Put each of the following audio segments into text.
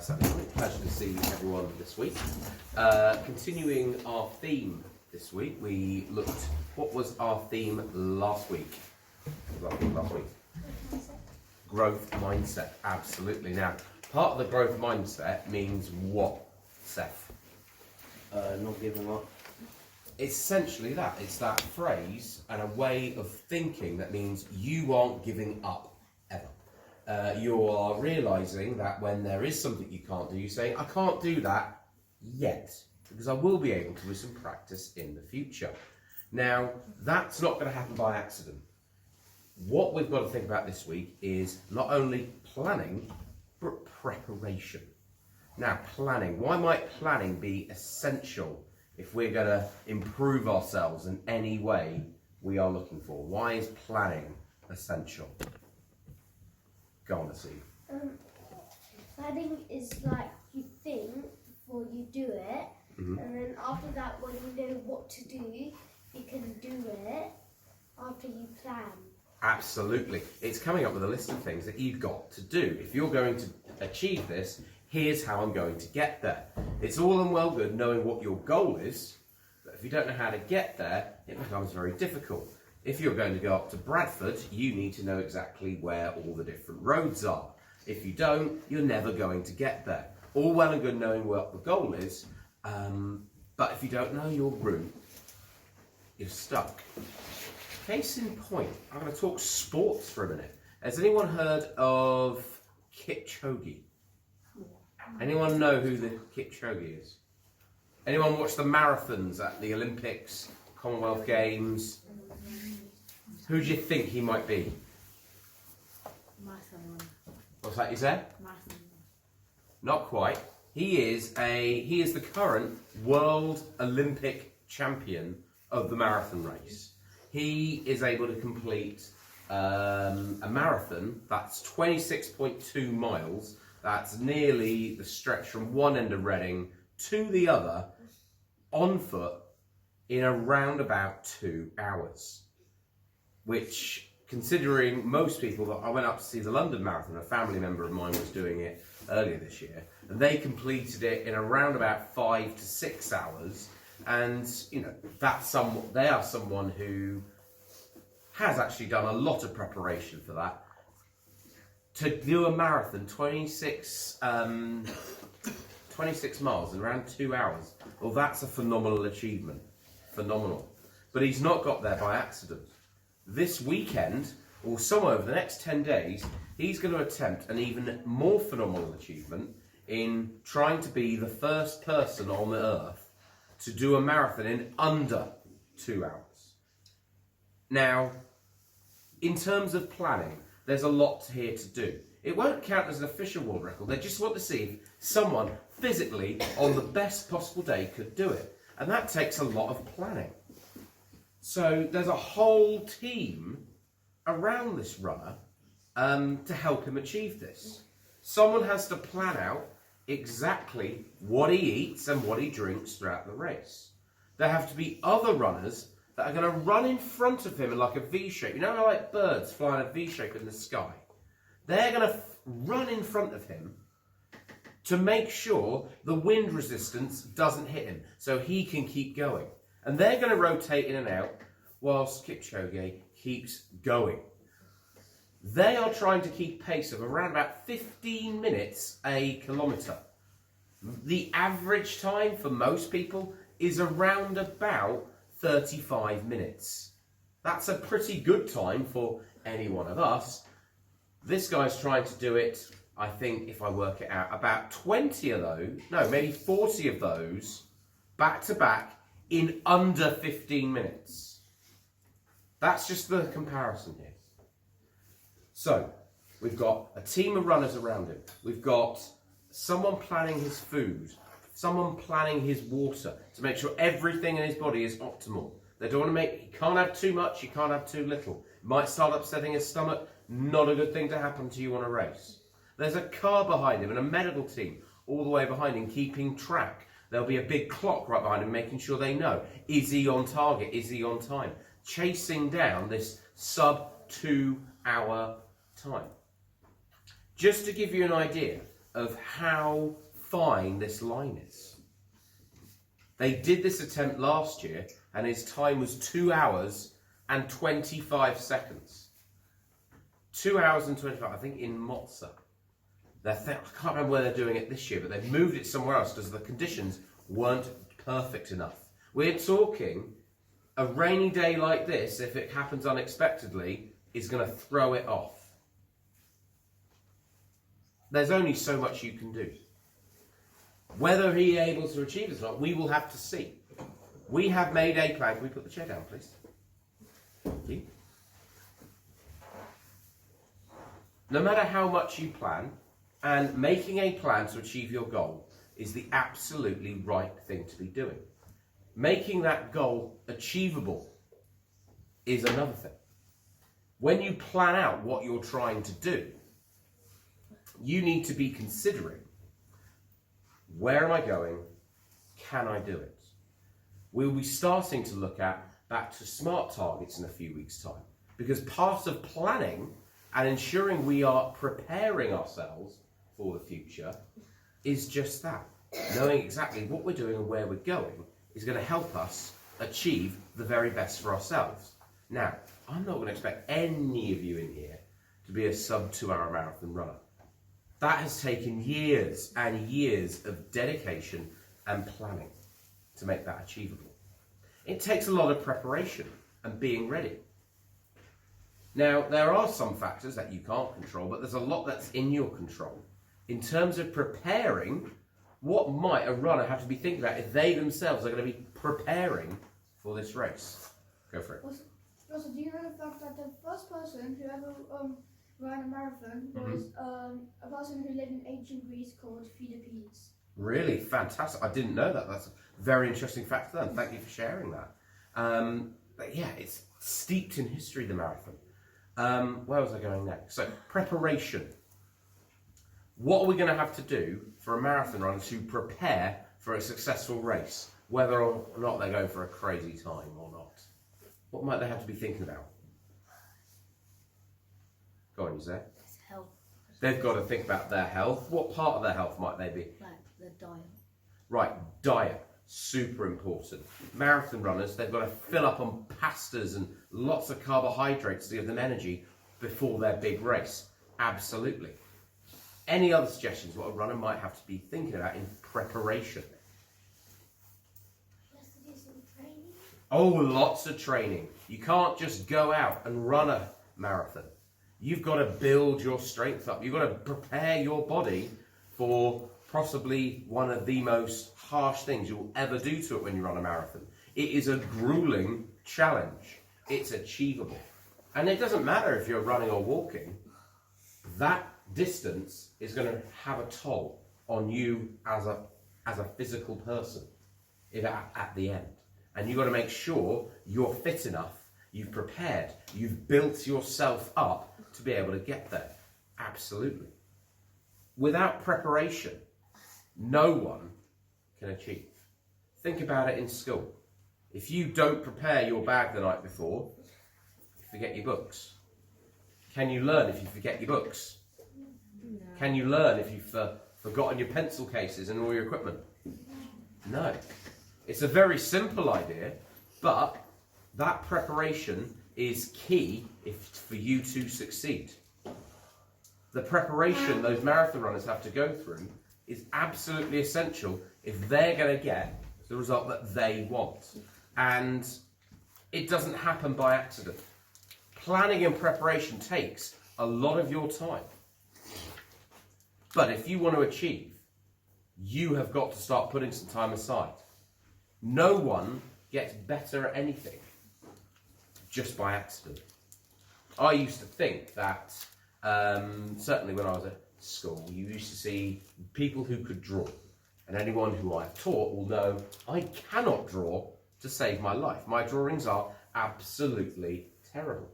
Saturday morning. Pleasure to see everyone this week. Continuing our theme this week, we looked, what was our theme last week? Growth mindset, absolutely. Now, part of the growth mindset means what, Seth? Not giving up. It's essentially that. It's that phrase and a way of thinking that means you aren't giving up ever. You are realising that when there is something you can't do, you're saying, I can't do that yet, because I will be able to with some practice in the future. Now, that's not going to happen by accident. What we've got to think about this week is not only planning, but preparation. Now, planning. Why might planning be essential if we're going to improve ourselves in any way we are looking for? Why is planning essential? Go on, Steve. Planning is like you think before you do it, and then after that, when you know what to do, you can do it after you plan. Absolutely. It's coming up with a list of things that you've got to do. If you're going to achieve this, here's how I'm going to get there. It's all and well good knowing what your goal is, but if you don't know how to get there, it becomes very difficult. If you're going to go up to Bradford, you need to know exactly where all the different roads are. If you don't, you're never going to get there. All well and good knowing what the goal is, but if you don't know your route, you're stuck. Case in point, I'm going to talk sports for a minute. Has anyone heard of Kipchoge? Anyone know who the Kipchoge is? Anyone watch the marathons at the Olympics, Commonwealth Games? Who do you think he might be? Marathon. What's that you said? Marathon. Not quite. He is the current world Olympic champion of the marathon race. He is able to complete a marathon that's 26.2 miles. That's nearly the stretch from one end of Reading to the other on foot in around about 2 hours. Which, considering most people, that I went up to see the London Marathon, a family member of mine was doing it earlier this year, and they completed it in around about 5 to 6 hours. And you know, they are someone who has actually done a lot of preparation for that. To do a marathon, 26 miles in around 2 hours, well, that's a phenomenal achievement. Phenomenal. But he's not got there by accident. This weekend, or somewhere over the next 10 days, he's going to attempt an even more phenomenal achievement in trying to be the first person on the earth to do a marathon in under 2 hours. Now, in terms of planning, there's a lot here to do. It won't count as an official world record. They just want to see if someone physically on the best possible day could do it. And that takes a lot of planning. So there's a whole team around this runner to help him achieve this. Someone has to plan out exactly what he eats and what he drinks throughout the race. There have to be other runners that are going to run in front of him in like a V-shape. You know how like birds fly in a V-shape in the sky? They're going to run in front of him to make sure the wind resistance doesn't hit him so he can keep going. And they're going to rotate in and out whilst Kipchoge keeps going. They are trying to keep pace of around about 15 minutes a kilometre. The average time for most people is around about 35 minutes. That's a pretty good time for any one of us. This guy's trying to do it, I think, if I work it out, about 20 of those, no, maybe 40 of those, back to back, in under 15 minutes. That's just the comparison here. So, we've got a team of runners around him. We've got someone planning his food, someone planning his water to make sure everything in his body is optimal. They don't want to he can't have too much, he can't have too little. It might start upsetting his stomach, not a good thing to happen to you on a race. There's a car behind him and a medical team all the way behind him keeping track. There'll be a big clock right behind him making sure they know, is he on target, is he on time? Chasing down this sub 2 hour time. Just to give you an idea of how fine this line is. They did this attempt last year and his time was 2 hours and 25 seconds. 2 hours and 25, I think in Mozza. I can't remember where they're doing it this year, but they've moved it somewhere else because the conditions weren't perfect enough. We're talking a rainy day like this, if it happens unexpectedly, is going to throw it off. There's only so much you can do. Whether he's able to achieve it or not, we will have to see. We have made a plan. Can we put the chair down, please? Thank you. No matter how much you plan, and making a plan to achieve your goal is the absolutely right thing to be doing. Making that goal achievable is another thing. When you plan out what you're trying to do, you need to be considering, where am I going? Can I do it? We'll be starting to look at back to SMART targets in a few weeks' time, because part of planning and ensuring we are preparing ourselves for the future is just that. Knowing exactly what we're doing and where we're going is going to help us achieve the very best for ourselves. Now, I'm not going to expect any of you in here to be a sub 2 hour marathon runner. That has taken years and years of dedication and planning to make that achievable. It takes a lot of preparation and being ready. Now, there are some factors that you can't control, but there's a lot that's in your control. In terms of preparing, what might a runner have to be thinking about if they themselves are going to be preparing for this race? Go for it. Also, do you know the fact that the first person who ever ran a marathon was a person who lived in ancient Greece called Phoebe? Really? Fantastic. I didn't know that. That's a very interesting fact then. Thank you for sharing that. But yeah, it's steeped in history, the marathon. Where was I going next? So, preparation. What are we going to have to do for a marathon runner to prepare for a successful race, whether or not they're going for a crazy time or not? What might they have to be thinking about? Go on, Zé. It's health. They've got to think about their health. What part of their health might they be? Like the diet. Right, diet. Super important. Marathon runners, they've got to fill up on pastas and lots of carbohydrates to give them energy before their big race. Absolutely. Any other suggestions what a runner might have to be thinking about in preparation? Just to do some training. Oh, lots of training. You can't just go out and run a marathon. You've got to build your strength up. You've got to prepare your body for possibly one of the most harsh things you'll ever do to it when you run a marathon. It is a grueling challenge. It's achievable. And it doesn't matter if you're running or walking. That distance is going to have a toll on you as a physical person at the end. And you've got to make sure you're fit enough, you've prepared, you've built yourself up to be able to get there. Absolutely. Without preparation, no one can achieve. Think about it in school. If you don't prepare your bag the night before, you forget your books. Can you learn if you forget your books? No. Can you learn if you've forgotten your pencil cases and all your equipment? No. It's a very simple idea, but that preparation is key for you to succeed. The preparation those marathon runners have to go through is absolutely essential if they're going to get the result that they want. And it doesn't happen by accident. Planning and preparation takes a lot of your time. But if you want to achieve, you have got to start putting some time aside. No one gets better at anything just by accident. I used to think that, certainly when I was at school, you used to see people who could draw. And anyone who I've taught will know I cannot draw to save my life. My drawings are absolutely terrible.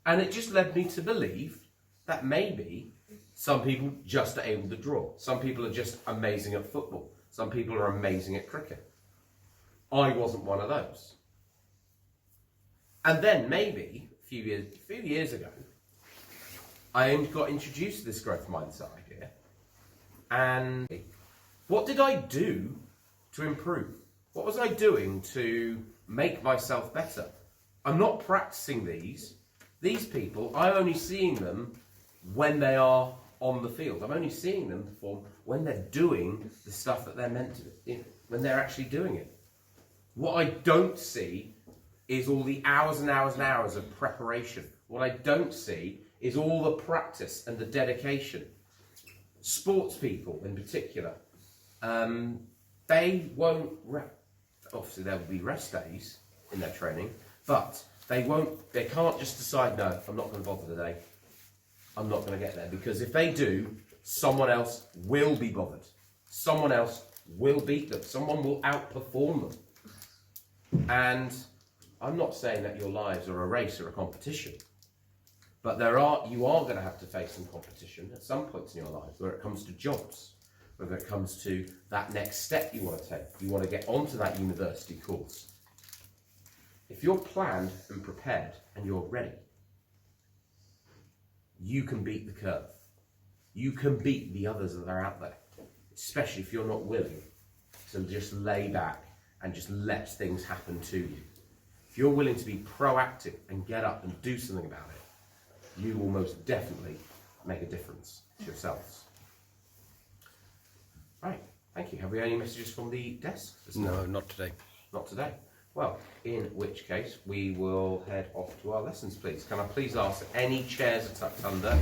And it just led me to believe that maybe some people just are able to draw. Some people are just amazing at football. Some people are amazing at cricket. I wasn't one of those. And then maybe a few years ago, I got introduced to this growth mindset idea. And what did I do to improve? What was I doing to make myself better? I'm not practicing these. These people, I'm only seeing them when they are on the field. I'm only seeing them perform when they're doing the stuff that they're meant to, when they're actually doing it. What I don't see is all the hours and hours and hours of preparation. What I don't see is all the practice and the dedication. Sports people in particular, they won't, obviously there will be rest days in their training, but they can't just decide, no, I'm not going to bother today. I'm not going to get there, because if they do, someone else will be bothered. Someone else will beat them. Someone will outperform them. And I'm not saying that your lives are a race or a competition, but you are going to have to face some competition at some points in your life, where it comes to jobs, whether it comes to that next step you want to take. You want to get onto that university course. If you're planned and prepared and you're ready, you can beat the curve. You can beat the others that are out there, especially if you're not willing to just lay back and just let things happen to you. If you're willing to be proactive and get up and do something about it, you will most definitely make a difference to yourselves. Right, thank you. Have we any messages from the desk? No, not today. Not today. Well, in which case we will head off to our lessons, please. Can I please ask, any chairs are tucked under?